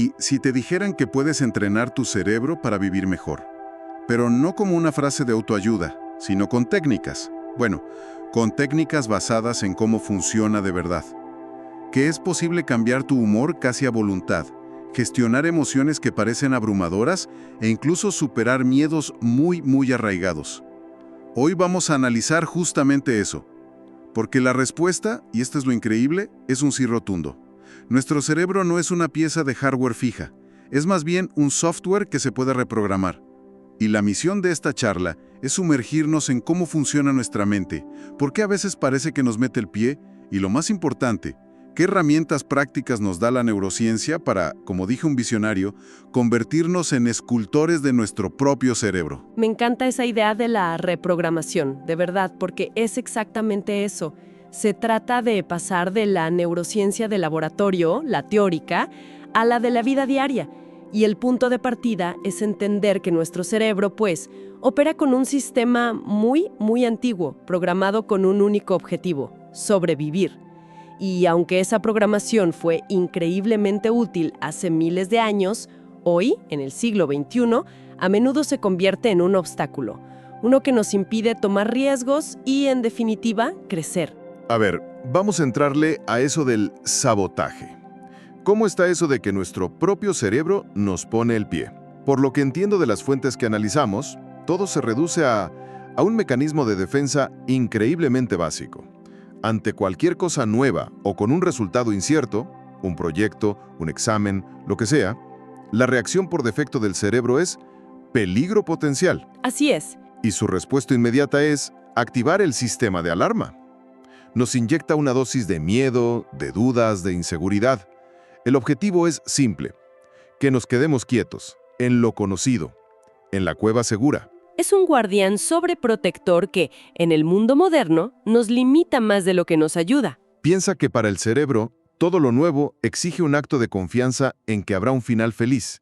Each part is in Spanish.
¿Y si te dijeran que puedes entrenar tu cerebro para vivir mejor? Pero no como una frase de autoayuda, sino con técnicas. Bueno, con técnicas basadas en cómo funciona de verdad. Que es posible cambiar tu humor casi a voluntad, gestionar emociones que parecen abrumadoras e incluso superar miedos muy arraigados. Hoy vamos a analizar justamente eso. Porque la respuesta, y esto es lo increíble, es un sí rotundo. Nuestro cerebro no es una pieza de hardware fija, es más bien un software que se puede reprogramar. Y la misión de esta charla es sumergirnos en cómo funciona nuestra mente, por qué a veces parece que nos mete el pie, y lo más importante, qué herramientas prácticas nos da la neurociencia para, como dije un visionario, convertirnos en escultores de nuestro propio cerebro. Me encanta esa idea de la reprogramación, de verdad, porque es exactamente eso. Se trata de pasar de la neurociencia de laboratorio, la teórica, a la de la vida diaria. Y el punto de partida es entender que nuestro cerebro, pues, opera con un sistema muy antiguo, programado con un único objetivo: sobrevivir. Y aunque esa programación fue increíblemente útil hace miles de años, hoy, en el siglo XXI, a menudo se convierte en un obstáculo, uno que nos impide tomar riesgos y, en definitiva, crecer. A ver, vamos a entrarle a eso del sabotaje. ¿Cómo está eso de que nuestro propio cerebro nos pone el pie? Por lo que entiendo de las fuentes que analizamos, todo se reduce a un mecanismo de defensa increíblemente básico. Ante cualquier cosa nueva o con un resultado incierto, un proyecto, un examen, lo que sea, la reacción por defecto del cerebro es peligro potencial. Así es. Y su respuesta inmediata es activar el sistema de alarma. Nos inyecta una dosis de miedo, de dudas, de inseguridad. El objetivo es simple: que nos quedemos quietos, en lo conocido, en la cueva segura. Es un guardián sobreprotector que, en el mundo moderno, nos limita más de lo que nos ayuda. Piensa que para el cerebro, todo lo nuevo exige un acto de confianza en que habrá un final feliz.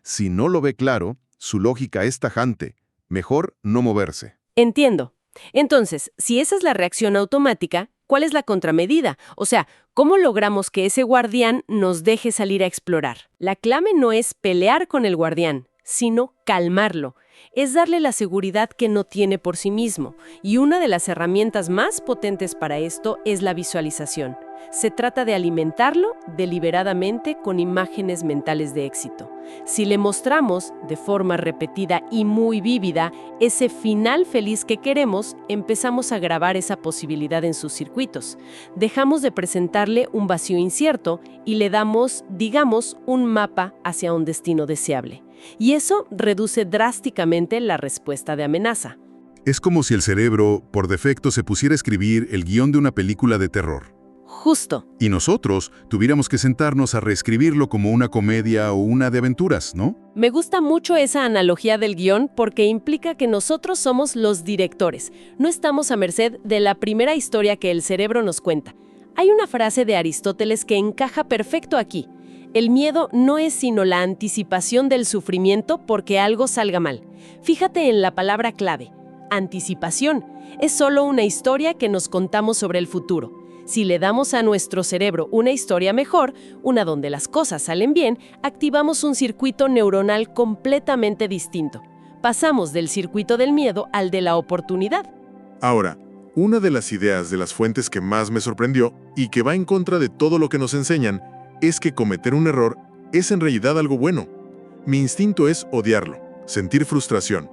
Si no lo ve claro, su lógica es tajante: mejor no moverse. Entiendo. Entonces, si esa es la reacción automática, ¿cuál es la contramedida? O sea, ¿cómo logramos que ese guardián nos deje salir a explorar? La clave no es pelear con el guardián, sino calmarlo. Es darle la seguridad que no tiene por sí mismo. Y una de las herramientas más potentes para esto es la visualización. Se trata de alimentarlo deliberadamente con imágenes mentales de éxito. Si le mostramos, de forma repetida y muy vívida, ese final feliz que queremos, empezamos a grabar esa posibilidad en sus circuitos. Dejamos de presentarle un vacío incierto y le damos, digamos, un mapa hacia un destino deseable. Y eso reduce drásticamente la respuesta de amenaza. Es como si el cerebro, por defecto, se pusiera a escribir el guión de una película de terror. Justo. Y nosotros tuviéramos que sentarnos a reescribirlo como una comedia o una de aventuras, ¿no? Me gusta mucho esa analogía del guión porque implica que nosotros somos los directores. No estamos a merced de la primera historia que el cerebro nos cuenta. Hay una frase de Aristóteles que encaja perfecto aquí. El miedo no es sino la anticipación del sufrimiento porque algo salga mal. Fíjate en la palabra clave: anticipación. Es solo una historia que nos contamos sobre el futuro. Si le damos a nuestro cerebro una historia mejor, una donde las cosas salen bien, activamos un circuito neuronal completamente distinto. Pasamos del circuito del miedo al de la oportunidad. Ahora, una de las ideas de las fuentes que más me sorprendió y que va en contra de todo lo que nos enseñan es que cometer un error es en realidad algo bueno. Mi instinto es odiarlo, sentir frustración.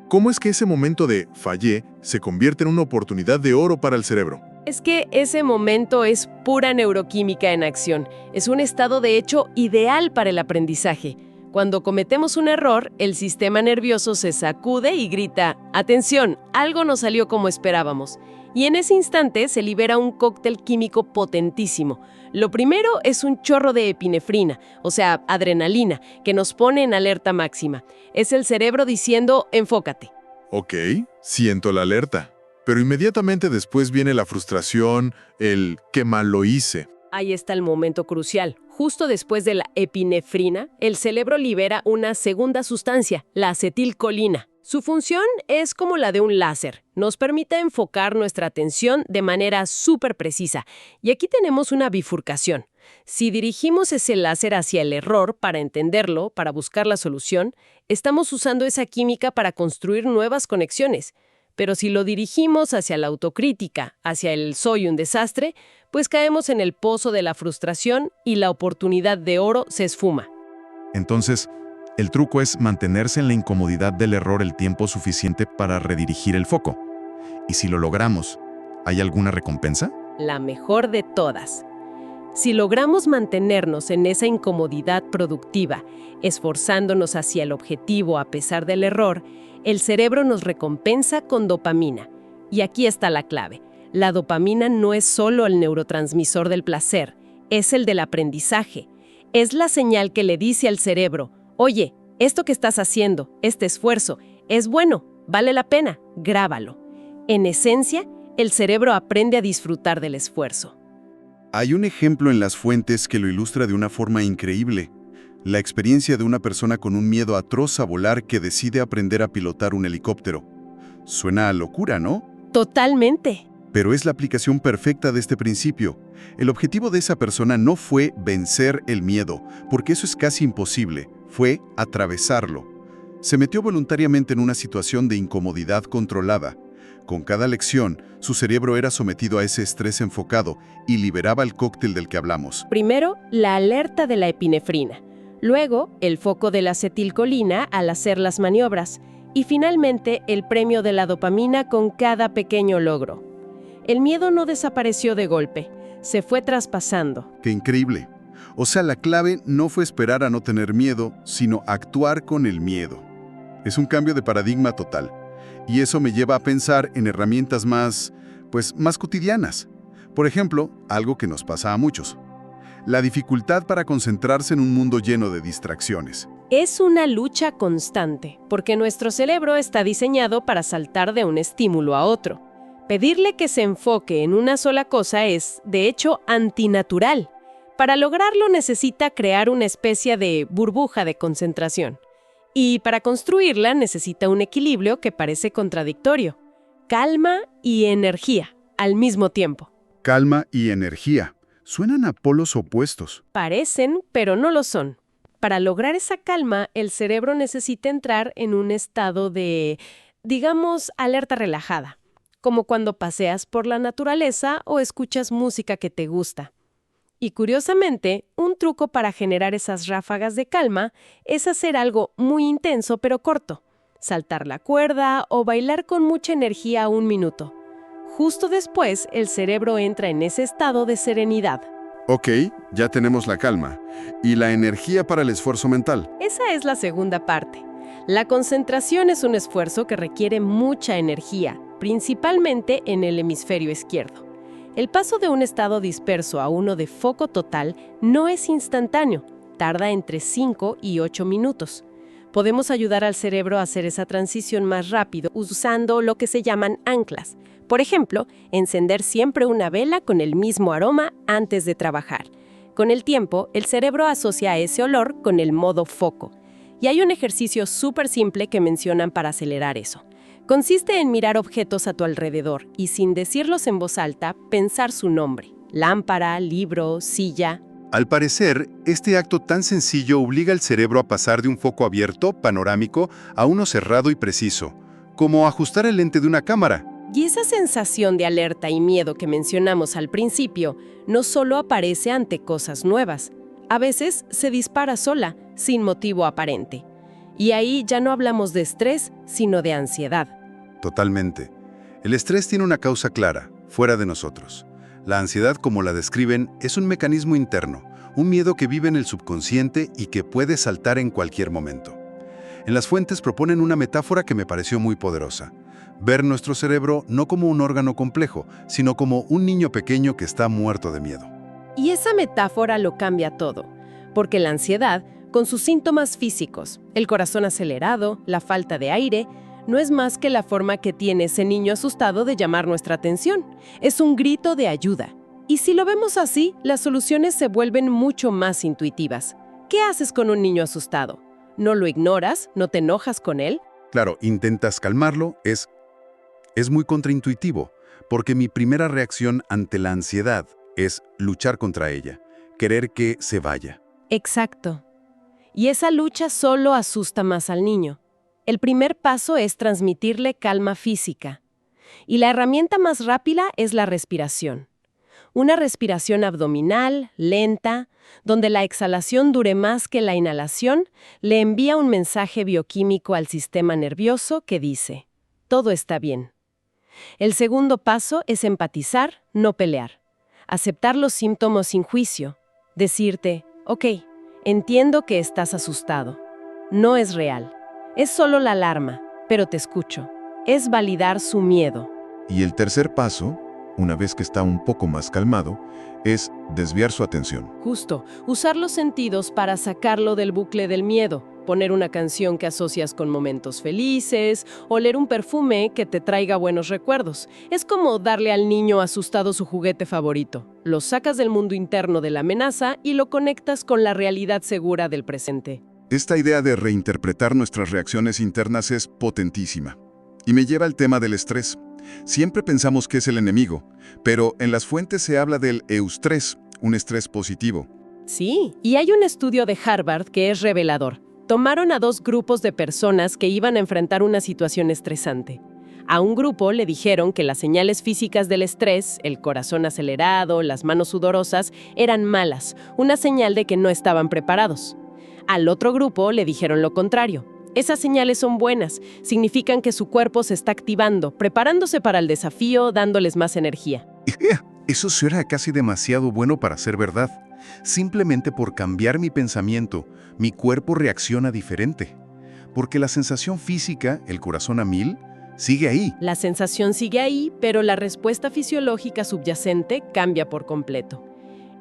¿Cómo es que ese momento de fallé se convierte en una oportunidad de oro para el cerebro? Es que ese momento es pura neuroquímica en acción. Es un estado de hecho ideal para el aprendizaje. Cuando cometemos un error, el sistema nervioso se sacude y grita: «Atención, algo no salió como esperábamos». Y en ese instante se libera un cóctel químico potentísimo. Lo primero es un chorro de epinefrina, o sea, adrenalina, que nos pone en alerta máxima. Es el cerebro diciendo: «Enfócate». Ok, siento la alerta. Pero inmediatamente después viene la frustración, el «qué mal lo hice». Ahí está el momento crucial. Justo después de la epinefrina, el cerebro libera una segunda sustancia, la acetilcolina. Su función es como la de un láser. Nos permite enfocar nuestra atención de manera súper precisa. Y aquí tenemos una bifurcación. Si dirigimos ese láser hacia el error para entenderlo, para buscar la solución, estamos usando esa química para construir nuevas conexiones. Pero si lo dirigimos hacia la autocrítica, hacia el soy un desastre, pues caemos en el pozo de la frustración y la oportunidad de oro se esfuma. Entonces, el truco es mantenerse en la incomodidad del error el tiempo suficiente para redirigir el foco. Y si lo logramos, ¿hay alguna recompensa? La mejor de todas. Si logramos mantenernos en esa incomodidad productiva, esforzándonos hacia el objetivo a pesar del error, el cerebro nos recompensa con dopamina. Y aquí está la clave. La dopamina no es solo el neurotransmisor del placer, es el del aprendizaje. Es la señal que le dice al cerebro, oye, esto que estás haciendo, este esfuerzo, es bueno, vale la pena, grábalo. En esencia, el cerebro aprende a disfrutar del esfuerzo. Hay un ejemplo en las fuentes que lo ilustra de una forma increíble. La experiencia de una persona con un miedo atroz a volar que decide aprender a pilotar un helicóptero. Suena a locura, ¿no? Totalmente. Pero es la aplicación perfecta de este principio. El objetivo de esa persona no fue vencer el miedo, porque eso es casi imposible, fue atravesarlo. Se metió voluntariamente en una situación de incomodidad controlada. Con cada lección, su cerebro era sometido a ese estrés enfocado y liberaba el cóctel del que hablamos. Primero, la alerta de la epinefrina. Luego, el foco de la acetilcolina al hacer las maniobras. Y finalmente, el premio de la dopamina con cada pequeño logro. El miedo no desapareció de golpe, se fue traspasando. ¡Qué increíble! O sea, la clave no fue esperar a no tener miedo, sino actuar con el miedo. Es un cambio de paradigma total. Y eso me lleva a pensar en herramientas más cotidianas. Por ejemplo, algo que nos pasa a muchos. La dificultad para concentrarse en un mundo lleno de distracciones. Es una lucha constante, porque nuestro cerebro está diseñado para saltar de un estímulo a otro. Pedirle que se enfoque en una sola cosa es, de hecho, antinatural. Para lograrlo necesita crear una especie de burbuja de concentración. Y para construirla necesita un equilibrio que parece contradictorio. Calma y energía, al mismo tiempo. Calma y energía. Suenan a polos opuestos. Parecen, pero no lo son. Para lograr esa calma, el cerebro necesita entrar en un estado de, digamos, alerta relajada, como cuando paseas por la naturaleza o escuchas música que te gusta. Y curiosamente, un truco para generar esas ráfagas de calma es hacer algo muy intenso pero corto, saltar la cuerda o bailar con mucha energía 1 minuto. Justo después, el cerebro entra en ese estado de serenidad. Ok, ya tenemos la calma. ¿Y la energía para el esfuerzo mental? Esa es la segunda parte. La concentración es un esfuerzo que requiere mucha energía, principalmente en el hemisferio izquierdo. El paso de un estado disperso a uno de foco total no es instantáneo, tarda entre 5 y 8 minutos. Podemos ayudar al cerebro a hacer esa transición más rápido usando lo que se llaman anclas. Por ejemplo, encender siempre una vela con el mismo aroma antes de trabajar. Con el tiempo, el cerebro asocia ese olor con el modo foco. Y hay un ejercicio súper simple que mencionan para acelerar eso. Consiste en mirar objetos a tu alrededor y, sin decirlos en voz alta, pensar su nombre. Lámpara, libro, silla. Al parecer, este acto tan sencillo obliga al cerebro a pasar de un foco abierto, panorámico, a uno cerrado y preciso, como ajustar el lente de una cámara. Y esa sensación de alerta y miedo que mencionamos al principio no solo aparece ante cosas nuevas. A veces se dispara sola, sin motivo aparente. Y ahí ya no hablamos de estrés, sino de ansiedad. Totalmente. El estrés tiene una causa clara, fuera de nosotros. La ansiedad, como la describen, es un mecanismo interno, un miedo que vive en el subconsciente y que puede saltar en cualquier momento. En las fuentes proponen una metáfora que me pareció muy poderosa. Ver nuestro cerebro no como un órgano complejo, sino como un niño pequeño que está muerto de miedo. Y esa metáfora lo cambia todo, porque la ansiedad, con sus síntomas físicos, el corazón acelerado, la falta de aire, no es más que la forma que tiene ese niño asustado de llamar nuestra atención. Es un grito de ayuda. Y si lo vemos así, las soluciones se vuelven mucho más intuitivas. ¿Qué haces con un niño asustado? ¿No lo ignoras? ¿No te enojas con él? Claro, intentas calmarlo, es muy contraintuitivo, porque mi primera reacción ante la ansiedad es luchar contra ella, querer que se vaya. Exacto. Y esa lucha solo asusta más al niño. El primer paso es transmitirle calma física. Y la herramienta más rápida es la respiración. Una respiración abdominal, lenta, donde la exhalación dure más que la inhalación, le envía un mensaje bioquímico al sistema nervioso que dice: todo está bien. El segundo paso es empatizar, no pelear. Aceptar los síntomas sin juicio. Decirte: ok, entiendo que estás asustado. No es real. Es solo la alarma, pero te escucho. Es validar su miedo. Y el tercer paso, una vez que está un poco más calmado, es desviar su atención. Justo, usar los sentidos para sacarlo del bucle del miedo. Poner una canción que asocias con momentos felices, oler un perfume que te traiga buenos recuerdos. Es como darle al niño asustado su juguete favorito. Lo sacas del mundo interno de la amenaza y lo conectas con la realidad segura del presente. Esta idea de reinterpretar nuestras reacciones internas es potentísima. Y me lleva al tema del estrés. Siempre pensamos que es el enemigo, pero en las fuentes se habla del eustrés, un estrés positivo. Sí, y hay un estudio de Harvard que es revelador. Tomaron a 2 grupos de personas que iban a enfrentar una situación estresante. A un grupo le dijeron que las señales físicas del estrés, el corazón acelerado, las manos sudorosas, eran malas, una señal de que no estaban preparados. Al otro grupo le dijeron lo contrario. Esas señales son buenas, significan que su cuerpo se está activando, preparándose para el desafío, dándoles más energía. Eso suena casi demasiado bueno para ser verdad. Simplemente por cambiar mi pensamiento, mi cuerpo reacciona diferente. Porque la sensación física, el corazón a 1000, sigue ahí. La sensación sigue ahí, pero la respuesta fisiológica subyacente cambia por completo.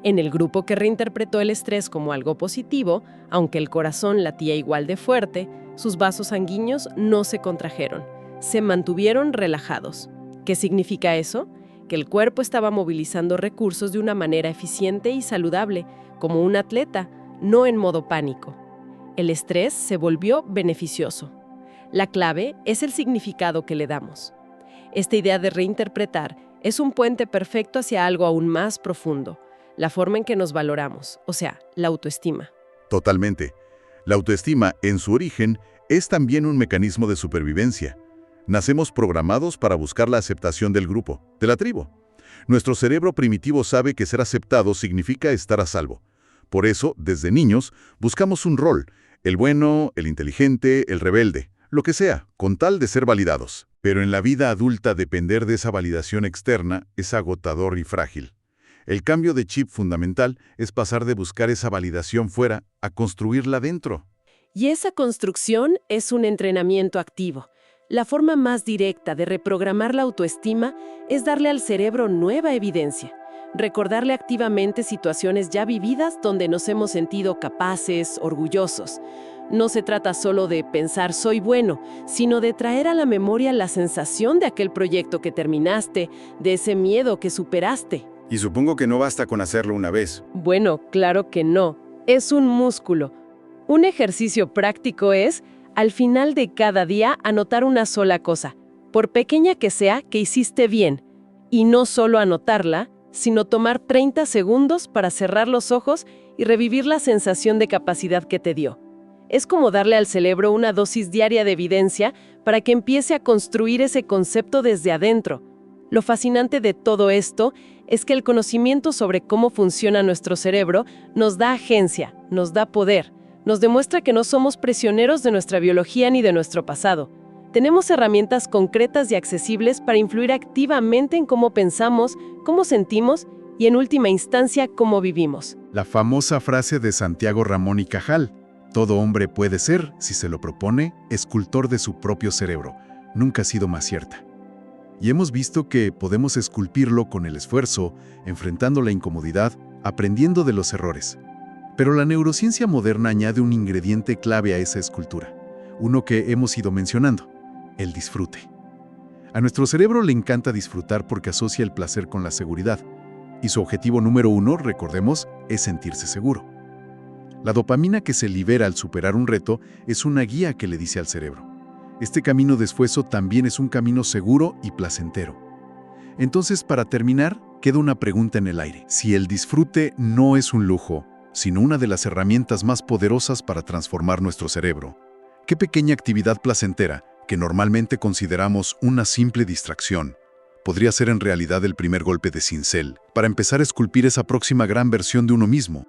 En el grupo que reinterpretó el estrés como algo positivo, aunque el corazón latía igual de fuerte, sus vasos sanguíneos no se contrajeron, se mantuvieron relajados. ¿Qué significa eso? Que el cuerpo estaba movilizando recursos de una manera eficiente y saludable, como un atleta, no en modo pánico. El estrés se volvió beneficioso. La clave es el significado que le damos. Esta idea de reinterpretar es un puente perfecto hacia algo aún más profundo, la forma en que nos valoramos, o sea, la autoestima. Totalmente. La autoestima, en su origen, es también un mecanismo de supervivencia. Nacemos programados para buscar la aceptación del grupo, de la tribu. Nuestro cerebro primitivo sabe que ser aceptado significa estar a salvo. Por eso, desde niños, buscamos un rol, el bueno, el inteligente, el rebelde, lo que sea, con tal de ser validados. Pero en la vida adulta depender de esa validación externa es agotador y frágil. El cambio de chip fundamental es pasar de buscar esa validación fuera a construirla dentro. Y esa construcción es un entrenamiento activo. La forma más directa de reprogramar la autoestima es darle al cerebro nueva evidencia, recordarle activamente situaciones ya vividas donde nos hemos sentido capaces, orgullosos. No se trata solo de pensar soy bueno, sino de traer a la memoria la sensación de aquel proyecto que terminaste, de ese miedo que superaste. Y supongo que no basta con hacerlo una vez. Bueno, claro que no. Es un músculo. Un ejercicio práctico es, al final de cada día, anotar una sola cosa, por pequeña que sea, que hiciste bien. Y no solo anotarla, sino tomar 30 segundos para cerrar los ojos y revivir la sensación de capacidad que te dio. Es como darle al cerebro una dosis diaria de evidencia para que empiece a construir ese concepto desde adentro. Lo fascinante de todo esto es que el conocimiento sobre cómo funciona nuestro cerebro nos da agencia, nos da poder, nos demuestra que no somos prisioneros de nuestra biología ni de nuestro pasado. Tenemos herramientas concretas y accesibles para influir activamente en cómo pensamos, cómo sentimos y, en última instancia, cómo vivimos. La famosa frase de Santiago Ramón y Cajal: todo hombre puede ser, si se lo propone, escultor de su propio cerebro. Nunca ha sido más cierta. Y hemos visto que podemos esculpirlo con el esfuerzo, enfrentando la incomodidad, aprendiendo de los errores. Pero la neurociencia moderna añade un ingrediente clave a esa escultura, uno que hemos ido mencionando: el disfrute. A nuestro cerebro le encanta disfrutar porque asocia el placer con la seguridad, y su objetivo número 1, recordemos, es sentirse seguro. La dopamina que se libera al superar un reto es una guía que le dice al cerebro: este camino de esfuerzo también es un camino seguro y placentero. Entonces, para terminar, queda una pregunta en el aire. Si el disfrute no es un lujo, sino una de las herramientas más poderosas para transformar nuestro cerebro, ¿qué pequeña actividad placentera, que normalmente consideramos una simple distracción, podría ser en realidad el primer golpe de cincel para empezar a esculpir esa próxima gran versión de uno mismo?